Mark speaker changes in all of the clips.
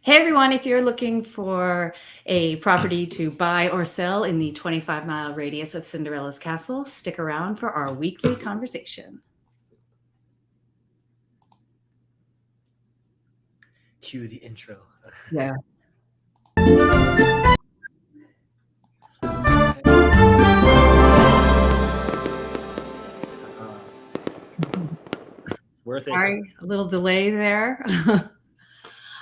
Speaker 1: Hey everyone, if you're looking for a property to buy or sell in the 25-mile radius of Cinderella's castle, stick around for our weekly conversation.
Speaker 2: Cue the intro.
Speaker 1: Yeah.
Speaker 2: Okay. Worth it.
Speaker 1: Sorry, a little delay there.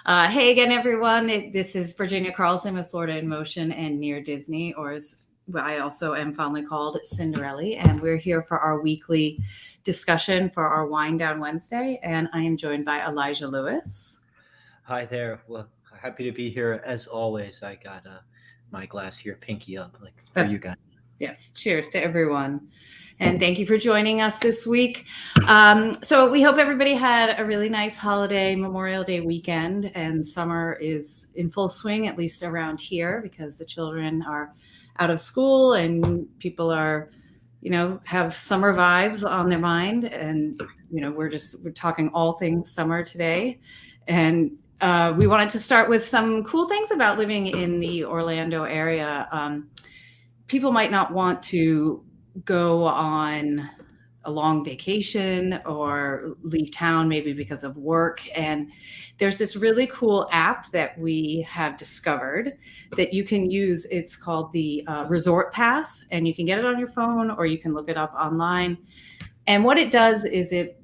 Speaker 1: Hey again, everyone. This is Virginia Carlson with Florida in Motion and Near Disney, or as I also am fondly called, Cinderella. And we're here for our weekly discussion for our Wind Down Wednesday. And I am joined by Elijah Lewis.
Speaker 2: Hi there. Well, happy to be here as always. I got my glass here, pinky up, like for you guys.
Speaker 1: Yes, cheers to everyone. And thank you for joining us this week. So we hope everybody had a really nice holiday Memorial Day weekend, and summer is in full swing, at least around here, because the children are out of school and people are, have summer vibes on their mind. And, we're talking all things summer today. And we wanted to start with some cool things about living in the Orlando area. People might not want to go on a long vacation or leave town maybe because of work. And there's this really cool app that we have discovered that you can use. It's called the Resort Pass, and you can get it on your phone or you can look it up online. And what it does is it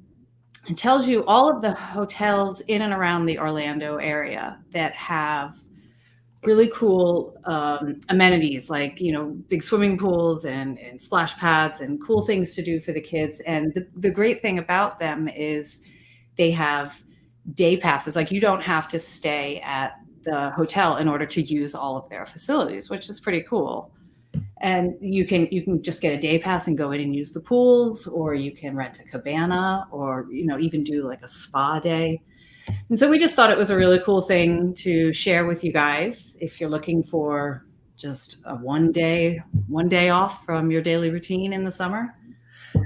Speaker 1: tells you all of the hotels in and around the Orlando area that have really cool amenities like big swimming pools and splash pads and cool things to do for the kids. And the great thing about them is they have day passes. Like, you don't have to stay at the hotel in order to use all of their facilities, which is pretty cool. And you can just get a day pass and go in and use the pools, or you can rent a cabana, or even do like a spa day. And so we just thought it was a really cool thing to share with you guys if you're looking for just a one day off from your daily routine in the summer.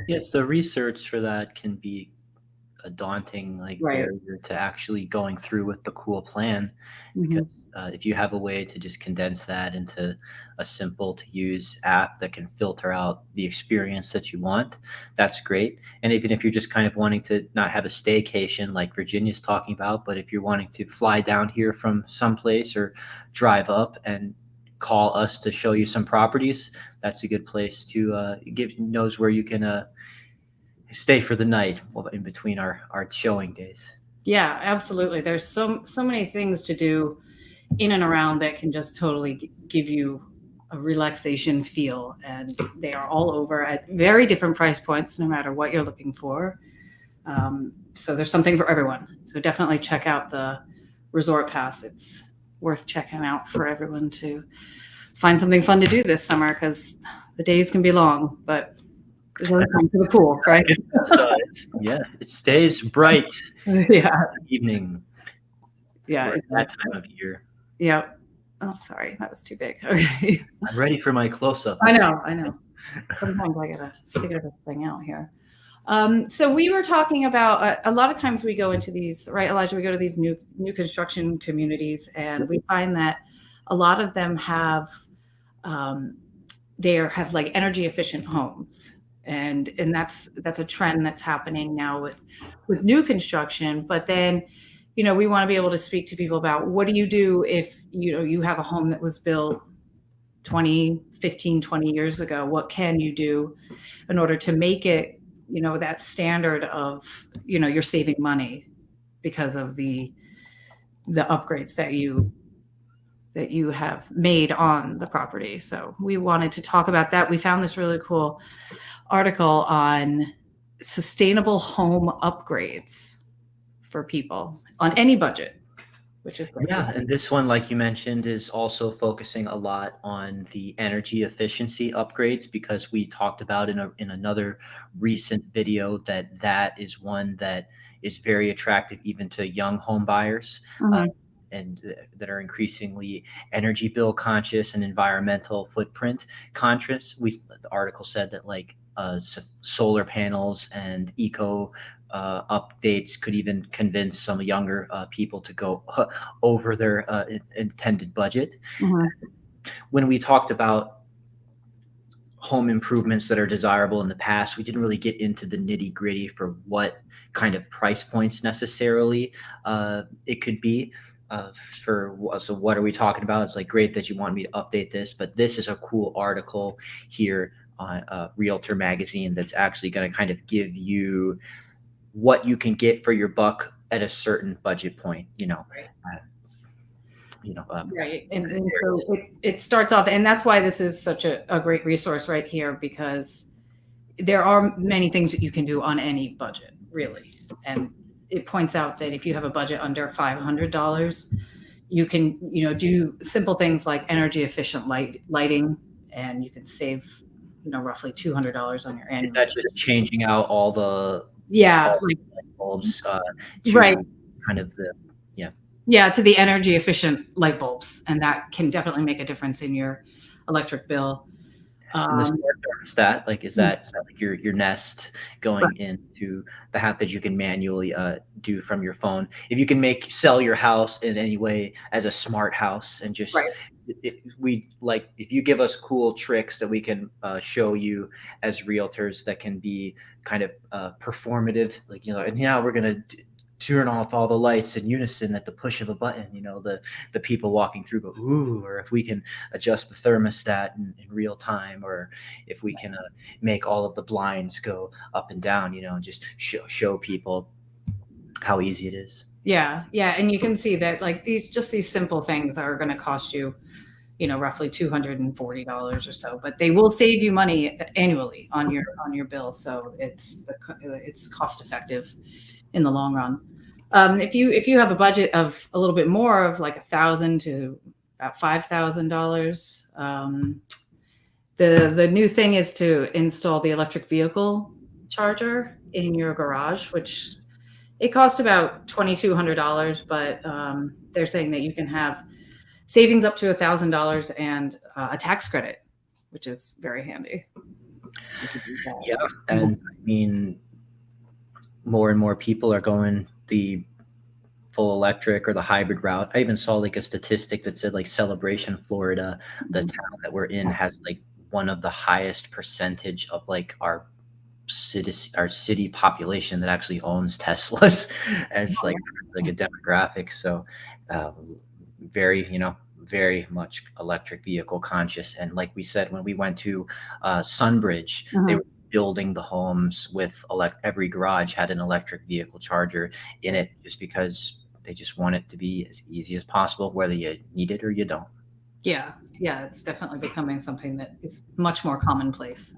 Speaker 2: Yes, the research for that can be a daunting
Speaker 1: Right.
Speaker 2: barrier to actually going through with the cool plan,
Speaker 1: Mhm.
Speaker 2: because if you have a way to just condense that into a simple to use app that can filter out the experience that you want, that's great. And even if you're just kind of wanting to not have a staycation like Virginia's talking about, but if you're wanting to fly down here from someplace or drive up and call us to show you some properties, that's a good place to give knows where you can stay for the night in between our showing days.
Speaker 1: Yeah, absolutely. There's so many things to do in and around that can just totally give you a relaxation feel, and they are all over at very different price points no matter what you're looking for. So there's something for everyone. So definitely check out the Resort Pass. It's worth checking out for everyone to find something fun to do this summer, because the days can be long, but there's always time for the pool, right?
Speaker 2: So it stays bright
Speaker 1: Yeah,
Speaker 2: in the evening.
Speaker 1: yeah,
Speaker 2: We're at that time of year.
Speaker 1: yeah. Oh, sorry, that was too big. Okay.
Speaker 2: I'm ready for my close-up.
Speaker 1: I know. Sometimes I gotta figure this thing out here. So we were talking about a lot of times we go into these, right, Elijah? We go to these new construction communities, and we find that a lot of them have they have like energy efficient homes, and that's a trend that's happening now with new construction. But then we want to be able to speak to people about, what do you do if you have a home that was built 20 years ago? What can you do in order to make it that standard of you're saving money because of the upgrades that you have made on the property. So we wanted to talk about that. We found this really cool article on sustainable home upgrades for people on any budget, which is great.
Speaker 2: Yeah, and this one, like you mentioned, is also focusing a lot on the energy efficiency upgrades, because we talked about in another recent video that is one that is very attractive even to young home buyers. Uh,
Speaker 1: Mhm.
Speaker 2: and that are increasingly energy bill conscious and environmental footprint conscious. The article said that solar panels and eco updates could even convince some younger people to go over their intended budget.
Speaker 1: Mhm.
Speaker 2: When we talked about home improvements that are desirable in the past, we didn't really get into the nitty gritty for what kind of price points necessarily it could be. So what are we talking about? It's like great that you want me to update this, but this is a cool article here on Realtor magazine that's actually going to kind of give you what you can get for your buck at a certain budget point.
Speaker 1: Right.
Speaker 2: Uh,
Speaker 1: Right. And so it starts off, and that's why this is such a great resource right here, because there are many things that you can do on any budget, really. And it points out that if you have a budget under $500, you can, do simple things like energy efficient lighting, and you can save, roughly $200 on your
Speaker 2: is
Speaker 1: annual.
Speaker 2: that just changing out
Speaker 1: Yeah,
Speaker 2: all
Speaker 1: like,
Speaker 2: the light bulbs
Speaker 1: right.
Speaker 2: to kind of the yeah.
Speaker 1: Yeah, to the energy efficient light bulbs, and that can definitely make a difference in your electric bill.
Speaker 2: And the
Speaker 1: Um,
Speaker 2: smart thermostat, like, is that like your Nest
Speaker 1: right,
Speaker 2: going into the app that you can manually do from your phone? If you can sell your house in any way as a smart house, and just
Speaker 1: right.
Speaker 2: we like, if you give us cool tricks that we can show you as realtors that can be kind of performative, like, and now we're gonna turn off all the lights in unison at the push of a button. The people walking through go ooh, or if we can adjust the thermostat in real time, or if we can make all of the blinds go up and down, and just show people how easy it is.
Speaker 1: Yeah, yeah, and you can see that, like, these simple things are going to cost you, roughly $240 or so, but they will save you money annually on your bill. So it's cost effective in the long run. If you have a budget of a little bit more, of like 1,000 to about $5,000, the new thing is to install the electric vehicle charger in your garage, which it costs about $2,200, but they're saying that you can have savings up to $1,000 and a tax credit, which is very handy.
Speaker 2: Yeah, and I mean, more and more people are going the full electric or the hybrid route. I even saw like a statistic that said like Celebration, Florida, the town that we're in, has like one of the highest percentage of like our city population that actually owns Teslas as like a demographic. So very, very much electric vehicle conscious. And like we said, when we went to Sunbridge, they
Speaker 1: Mhm.
Speaker 2: were building the homes with every garage had an electric vehicle charger in it, just because they just want it to be as easy as possible, whether you need it or you don't.
Speaker 1: Yeah, yeah, it's definitely becoming something that is much more commonplace.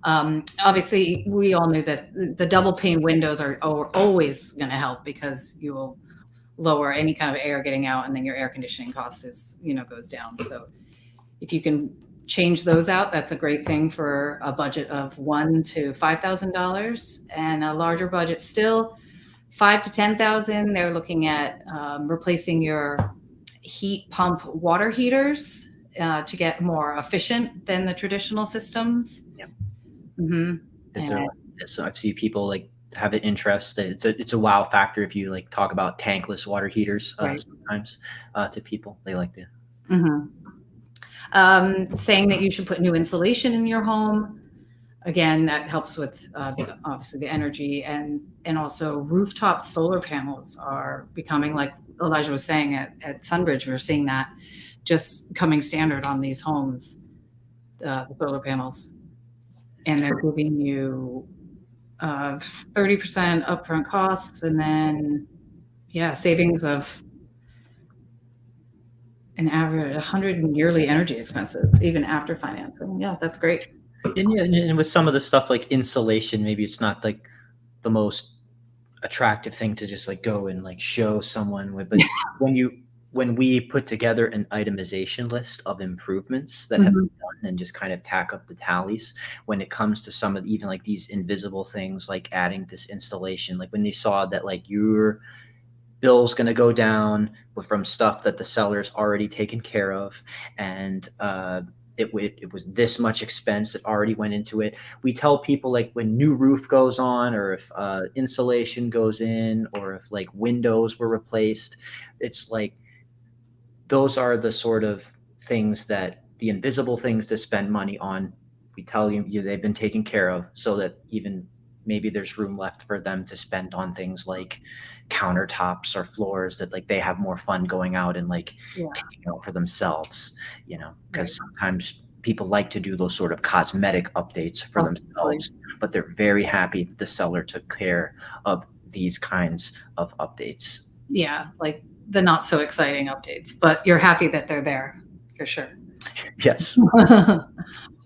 Speaker 1: Obviously, we all knew that the double pane windows are always going to help, because you will lower any kind of air getting out, and then your air conditioning cost goes down. So if you can change those out, that's a great thing for a budget of $1,000 to $5,000, and a larger budget still, 5 to 10,000. They're looking at replacing your heat pump water heaters to get more efficient than the traditional systems.
Speaker 2: Yeah.
Speaker 1: Hmm.
Speaker 2: Is there
Speaker 1: And
Speaker 2: like, so I've seen people like have an interest. It's a wow factor if you like talk about tankless water heaters.
Speaker 1: right.
Speaker 2: Sometimes to people, they like to.
Speaker 1: Hmm. Saying that you should put new insulation in your home. Again, that helps with obviously the energy, and also rooftop solar panels are becoming, like Elijah was saying, at Sunbridge. We're seeing that just coming standard on these homes, the solar panels, and they're giving you 30% upfront costs, and then savings of an average 100 in yearly energy expenses, even after financing. Yeah, that's great.
Speaker 2: And yeah, and with some of the stuff like insulation, maybe it's not like the most attractive thing to just like go and like show someone with, but when we put together an itemization list of improvements that have
Speaker 1: Mhm.
Speaker 2: been done and just kind of tack up the tallies when it comes to some of even like these invisible things, like adding this installation, like when they saw that like your bill's going to go down from stuff that the seller's already taken care of, and it was this much expense that already went into it. We tell people like when new roof goes on, or if insulation goes in, or if like windows were replaced, it's like those are the sort of things that the invisible things to spend money on. We tell you they've been taken care of, so that even maybe there's room left for them to spend on things like countertops or floors that like they have more fun going out and like
Speaker 1: Yeah.
Speaker 2: picking out for themselves,
Speaker 1: Right.
Speaker 2: because sometimes people like to do those sort of cosmetic updates for
Speaker 1: Oh, totally.
Speaker 2: themselves, but they're very happy that the seller took care of these kinds of updates.
Speaker 1: Yeah, like the not so exciting updates, but you're happy that they're there for sure.
Speaker 2: Yes. So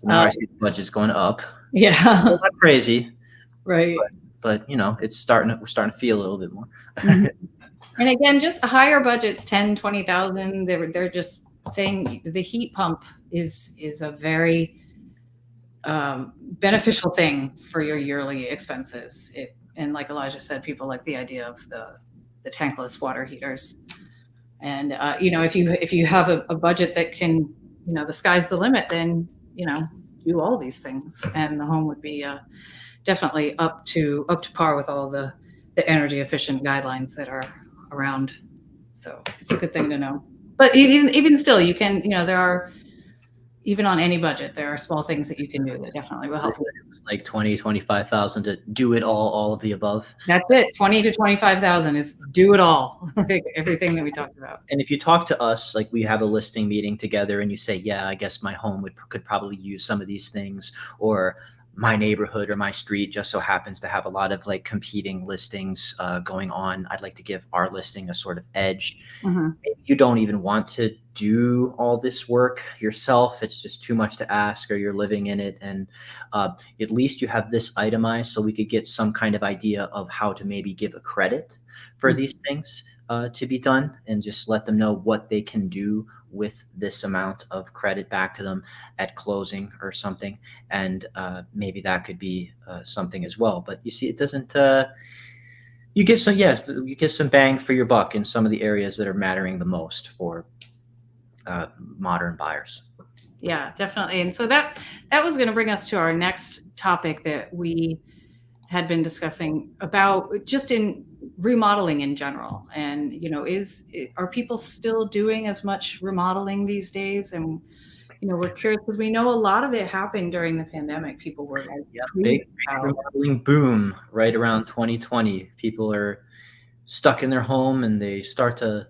Speaker 2: now
Speaker 1: Uh,
Speaker 2: I see the budget's going up. Still
Speaker 1: yeah,
Speaker 2: not crazy,
Speaker 1: right.
Speaker 2: but we're starting to feel a little bit more.
Speaker 1: Mhm. And again, just higher budgets, 10, 20,000. They're just saying the heat pump is a very beneficial thing for your yearly expenses. And like Elijah said, people like the idea of the tankless water heaters. And if you have a budget that can, the sky's the limit, then do all these things, and the home would be definitely up to par with all the energy efficient guidelines that are around. So it's a good thing to know. But even still, you can, there are, even on any budget, there are small things that you can do that definitely will
Speaker 2: They
Speaker 1: help.
Speaker 2: said it was like 20, 25,000 to do it all of the above.
Speaker 1: That's it. 20 to 25,000 is do it all. Like everything that we talked about.
Speaker 2: And if you talk to us, like we have a listing meeting together, and you say, "Yeah, I guess my home could probably use some of these things," or my neighborhood or my street just so happens to have a lot of like competing listings going on. I'd like to give our listing a sort of edge.
Speaker 1: Mhm.
Speaker 2: Maybe you don't even want to do all this work yourself. It's just too much to ask, or you're living in it. And at least you have this itemized, so we could get some kind of idea of how to maybe give a credit for
Speaker 1: Mhm.
Speaker 2: these things to be done, and just let them know what they can do with this amount of credit back to them at closing or something. And maybe that could be something as well. But you see, it doesn't. You get some, yes, you get some bang for your buck in some of the areas that are mattering the most for modern buyers.
Speaker 1: Yeah, definitely. And so that was going to bring us to our next topic that we had been discussing about just in remodeling in general. And are people still doing as much remodeling these days? And we're curious because we know a lot of it happened during the pandemic. People were like
Speaker 2: Yeah,
Speaker 1: pleased
Speaker 2: big
Speaker 1: about.
Speaker 2: remodeling boom right around 2020. People are stuck in their home, and they start to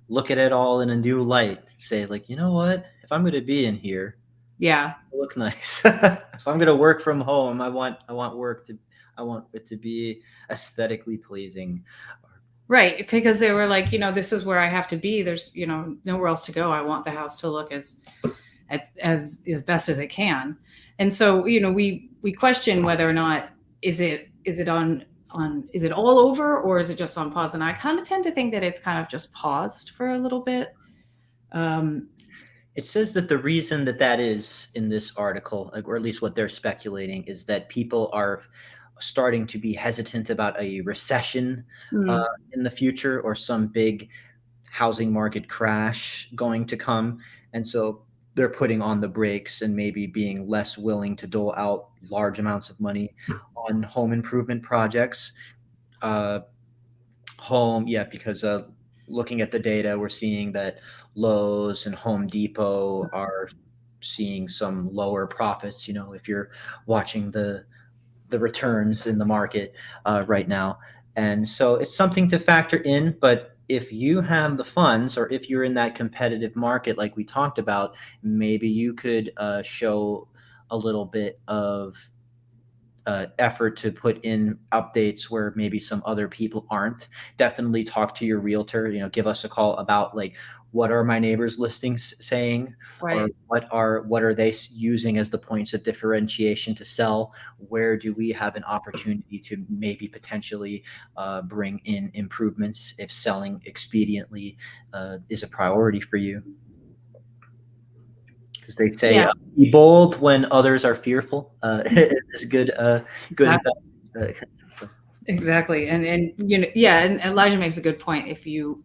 Speaker 2: look at it all in a new light. Say like, you know what? If I'm going to be in here,
Speaker 1: Yeah,
Speaker 2: it'll look nice. If I'm going to work from home, I want it to be aesthetically pleasing.
Speaker 1: right. Because they were like, this is where I have to be. There's, nowhere else to go. I want the house to look as best as it can. And so, we question whether or not is it is it all over, or is it just on pause? And I kind of tend to think that it's kind of just paused for a little bit. Um,
Speaker 2: It says that the reason that that is in this article, like, or at least what they're speculating, is that people are starting to be hesitant about a recession uh,
Speaker 1: mm,
Speaker 2: in the future, or some big housing market crash going to come. And so they're putting on the brakes and maybe being less willing to dole out large amounts of money on home improvement projects. Uh, yeah, because looking at the data, we're seeing that Lowe's and Home Depot are seeing some lower profits. If you're watching the returns in the market right now, and so it's something to factor in. But if you have the funds, or if you're in that competitive market like we talked about, maybe you could show a little bit of effort to put in updates where maybe some other people aren't. Definitely talk to your realtor. Give us a call about like, what are my neighbors' listings saying, or
Speaker 1: right.
Speaker 2: what are they using as the points of differentiation to sell? Where do we have an opportunity to maybe potentially bring in improvements if selling expediently is a priority for you? Because they say,
Speaker 1: Yeah,
Speaker 2: be bold when others are fearful. Is good, good and
Speaker 1: exactly.
Speaker 2: bad. So,
Speaker 1: Exactly. And yeah, and Elijah makes a good point. If you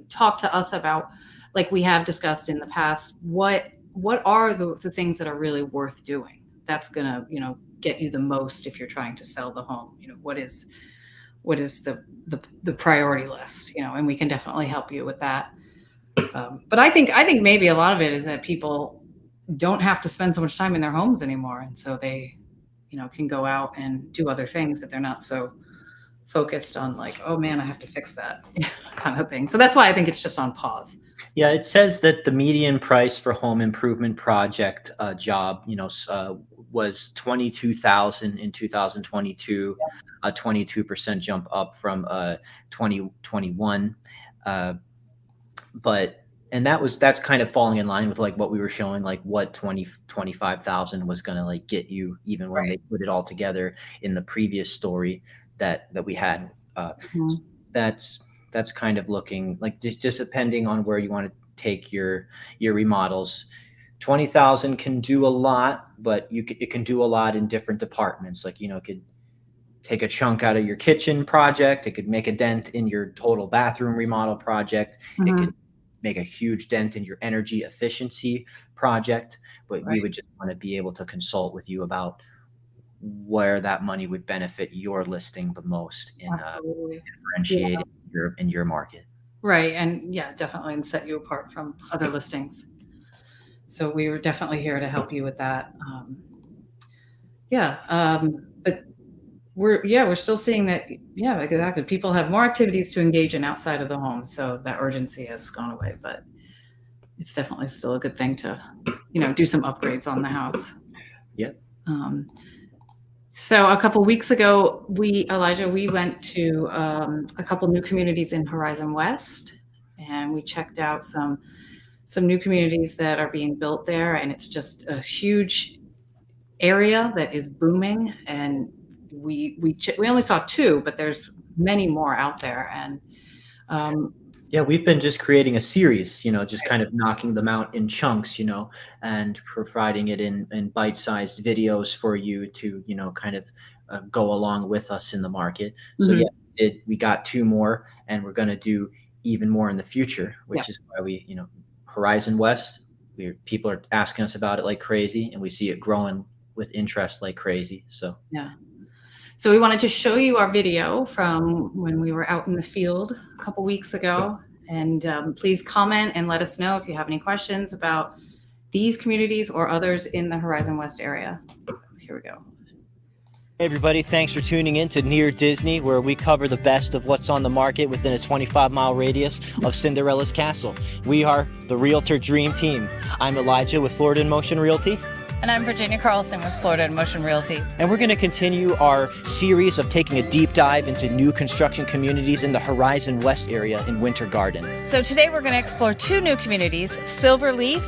Speaker 1: talk to us about, like we have discussed in the past, what what are the things that are really worth doing? That's going to, get you the most if you're trying to sell the home. What is the priority list, and we can definitely help you with that. But I think maybe a lot of it is that people don't have to spend so much time in their homes anymore, and so they, can go out and do other things that they're not so focused on, like, oh man, I have to fix that kind of thing. So that's why I think it's just on pause.
Speaker 2: Yeah, it says that the median price for home improvement project job, was 22,000 in 2022, a 22% jump up from 2021. And that's kind of falling in line with like what we were showing, like what 25,000 was going to like get you, even when they put it all together in the previous story that we had. That's kind of looking like, just depending on where you want to take your remodels. 20,000 can do a lot, but it can do a lot in different departments. Like, it could take a chunk out of your kitchen project. It could make a dent in your total bathroom remodel project. It could make a huge dent in your energy efficiency project. But we would just want to be able to consult with you about where that money would benefit your listing the most in differentiating in your market.
Speaker 1: Right. And yeah, definitely, and set you apart from other listings. So we were definitely here to help you with that. But we're still seeing that. Yeah, exactly. People have more activities to engage in outside of the home. So that urgency has gone away, but it's definitely still a good thing to, do some upgrades on the house.
Speaker 2: Yep.
Speaker 1: So a couple weeks ago, Elijah, we went to a couple new communities in Horizon West, and we checked out some new communities that are being built there, and it's just a huge area that is booming. And we only saw 2, but there's many more out there. And
Speaker 2: we've been just creating a series, just kind of knocking them out in chunks, and providing it in bite-sized videos for you to, kind of go along with us in the market. So we got 2 more, and we're going to do even more in the future, which is why we, Horizon West, people are asking us about it like crazy, and we see it growing with interest like crazy. So
Speaker 1: So we wanted to show you our video from when we were out in the field a couple weeks ago. And please comment and let us know if you have any questions about these communities or others in the Horizon West area. So here we go.
Speaker 3: Hey everybody, thanks for tuning in to Near Disney, where we cover the best of what's on the market within a 25-mile radius of Cinderella's castle. We are the Realtor Dream Team. I'm Elijah with Florida in Motion Realty.
Speaker 4: And I'm Virginia Carlson with Florida in Motion Realty.
Speaker 3: And we're going to continue our series of taking a deep dive into new construction communities in the Horizon West area in Winter Garden.
Speaker 4: So today we're going to explore 2 new communities, Silverleaf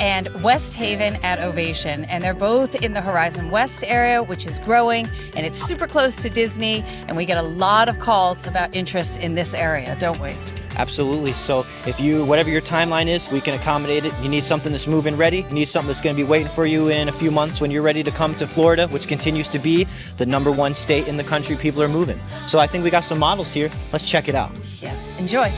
Speaker 4: and West Haven at Ovation. And they're both in the Horizon West area, which is growing, and it's super close to Disney. And we get a lot of calls about interest in this area, don't we?
Speaker 3: Absolutely. So if whatever your timeline is, we can accommodate it. You need something that's moving ready. You need something that's going to be waiting for you in a few months when you're ready to come to Florida, which continues to be the #1 state in the country people are moving. So I think we got some models here. Let's check it out.
Speaker 4: Yeah, enjoy.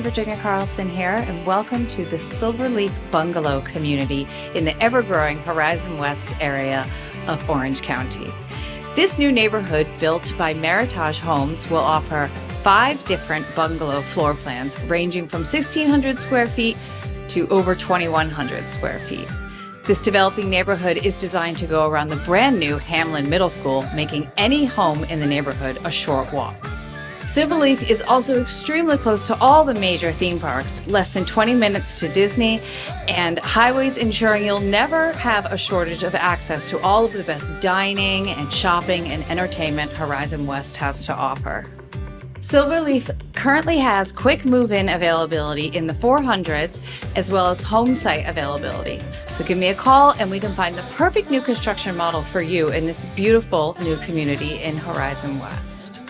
Speaker 4: Virginia Carlson here, and welcome to the Silverleaf Bungalow community in the ever-growing Horizon West area of Orange County. This new neighborhood, built by Meritage Homes, will offer 5 different bungalow floor plans ranging from 1,600 square feet to over 2,100 square feet. This developing neighborhood is designed to go around the brand new Hamlin Middle School, making any home in the neighborhood a short walk. Silverleaf is also extremely close to all the major theme parks, less than 20 minutes to Disney, and highways ensuring you'll never have a shortage of access to all of the best dining and shopping and entertainment Horizon West has to offer. Silverleaf currently has quick move-in availability in the 400s, as well as home site availability. So give me a call and we can find the perfect new construction model for you in this beautiful new community in Horizon West.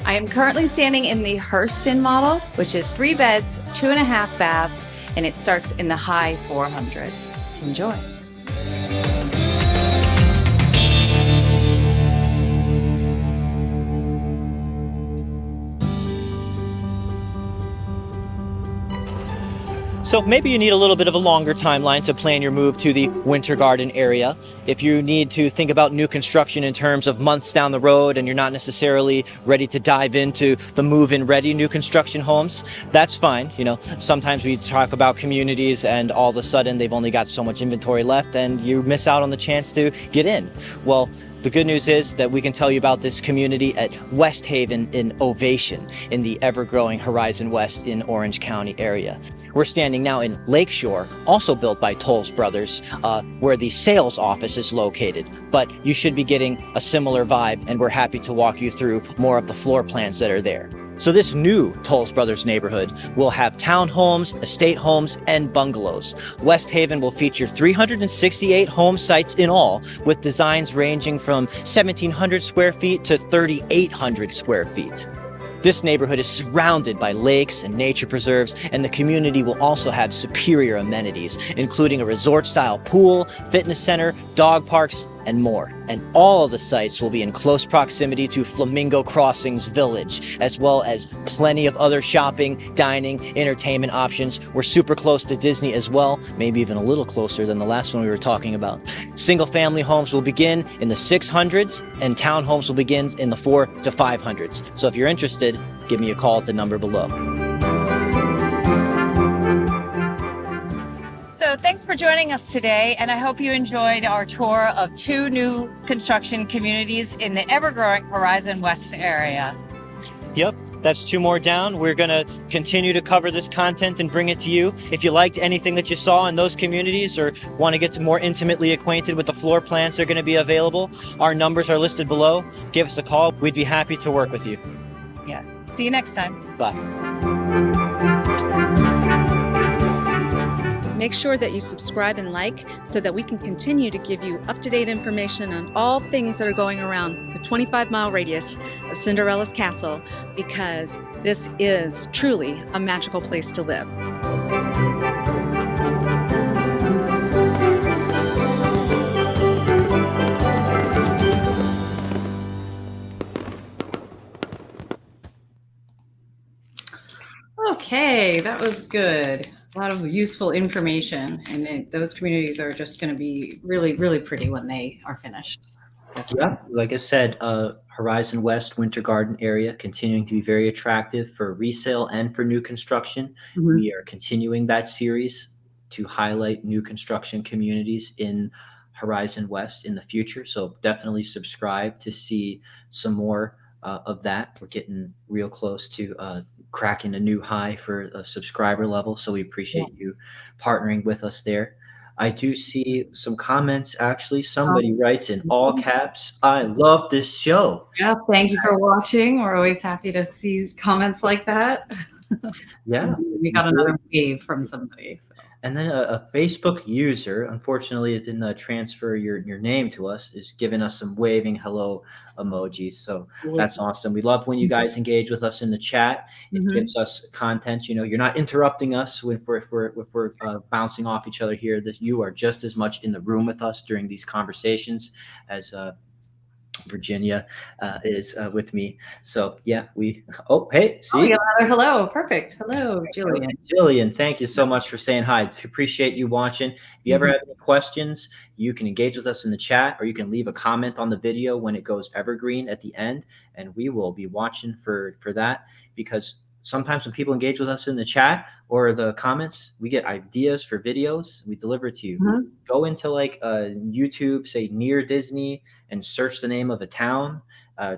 Speaker 4: I am currently standing in the Hurston model, which is 3 beds, 2.5 baths, and it starts in the high 400s. Enjoy.
Speaker 3: So maybe you need a little bit of a longer timeline to plan your move to the Winter Garden area. If you need to think about new construction in terms of months down the road and you're not necessarily ready to dive into the move-in ready new construction homes, that's fine. You know, sometimes we talk about communities and all of a sudden they've only got so much inventory left and you miss out on the chance to get in. Well, the good news is that we can tell you about this community at West Haven in Ovation in the ever-growing Horizon West in Orange County area. We're standing now in Lakeshore, also built by Tolles Brothers, where the sales office is located. But you should be getting a similar vibe, and we're happy to walk you through more of the floor plans that are there. So this new Tolles Brothers neighborhood will have townhomes, estate homes, and bungalows. West Haven will feature 368 home sites in all, with designs ranging from 1,700 square feet to 3,800 square feet. This neighborhood is surrounded by lakes and nature preserves, and the community will also have superior amenities, including a resort-style pool, fitness center, dog parks, and more. And all of the sites will be in close proximity to Flamingo Crossings Village, as well as plenty of other shopping, dining, entertainment options. We're super close to Disney as well, maybe even a little closer than the last one we were talking about. Single-family homes will begin in the 600s, and townhomes will begin in the 4 to 500s. So if you're interested, give me a call at the number below.
Speaker 4: So thanks for joining us today, and I hope you enjoyed our tour of 2 new construction communities in the ever-growing Horizon West area.
Speaker 3: Yep, that's 2 more down. We're going to continue to cover this content and bring it to you. If you liked anything that you saw in those communities or want to get more intimately acquainted with the floor plans that are going to be available, our numbers are listed below. Give us a call. We'd be happy to work with you.
Speaker 4: Yeah. See you next time.
Speaker 3: Bye.
Speaker 5: Make sure that you subscribe and like so that we can continue to give you up-to-date information on all things that are going around the 25-mile radius of Cinderella's Castle, because this is truly a magical place to live.
Speaker 1: Okay, that was good. A lot of useful information, and those communities are just going to be really, really pretty when they are finished.
Speaker 2: Yeah, like I said, Horizon West Winter Garden area continuing to be very attractive for resale and for new construction.
Speaker 1: Mhm.
Speaker 2: We are continuing that series to highlight new construction communities in Horizon West in the future. So definitely subscribe to see some more of that. We're getting real close to cracking a new high for a subscriber level. So we appreciate you partnering with us there. I do see some comments. Actually, somebody writes in all caps, "I love this show."
Speaker 1: Yeah, thank you for watching. We're always happy to see comments like that.
Speaker 2: Yeah.
Speaker 1: We got another wave from somebody. So.
Speaker 2: And then a Facebook user, unfortunately, it didn't transfer your name to us, is giving us some waving hello emojis. So that's awesome. We love when you guys engage with us in the chat. It
Speaker 1: Mhm.
Speaker 2: gives us content. You know, you're not interrupting us if we're bouncing off each other here. That you are just as much in the room with us during these conversations as Virginia is with me. So yeah, hey, see,
Speaker 1: Oh, we got another hello. Perfect. Hello, Jillian.
Speaker 2: Jillian, thank you so much for saying hi. Appreciate you watching. If you ever have any questions, you can engage with us in the chat, or you can leave a comment on the video when it goes evergreen at the end, and we will be watching for that, because sometimes when people engage with us in the chat or the comments, we get ideas for videos. We deliver it to you.
Speaker 1: Mhm.
Speaker 2: Go into like YouTube, say near Disney, and search the name of a town.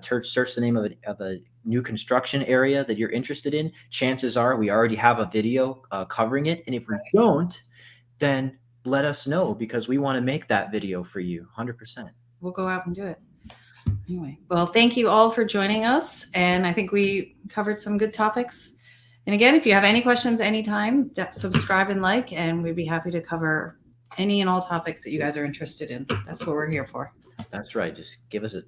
Speaker 2: Search the name of a new construction area that you're interested in. Chances are we already have a video covering it, and if we don't, then let us know, because we want to make that video for you. 100%.
Speaker 1: We'll go out and do it. Anyway, well, thank you all for joining us. And I think we covered some good topics. And again, if you have any questions anytime, subscribe and like, and we'd be happy to cover any and all topics that you guys are interested in. That's what we're here for.
Speaker 2: That's right. Just give us a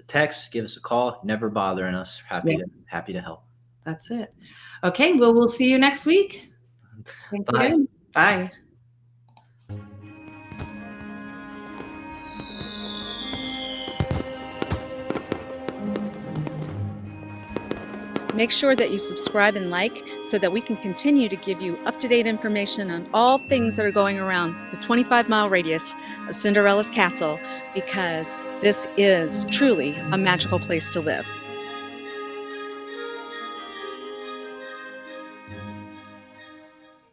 Speaker 2: text, give us a call. Never bothering us. Happy to help.
Speaker 1: That's it. Okay, well, we'll see you next week. Thank
Speaker 2: Bye.
Speaker 1: you. Bye.
Speaker 5: Make sure that you subscribe and like so that we can continue to give you up-to-date information on all things that are going around the 25-mile radius of Cinderella's castle, because this is truly a magical place to live.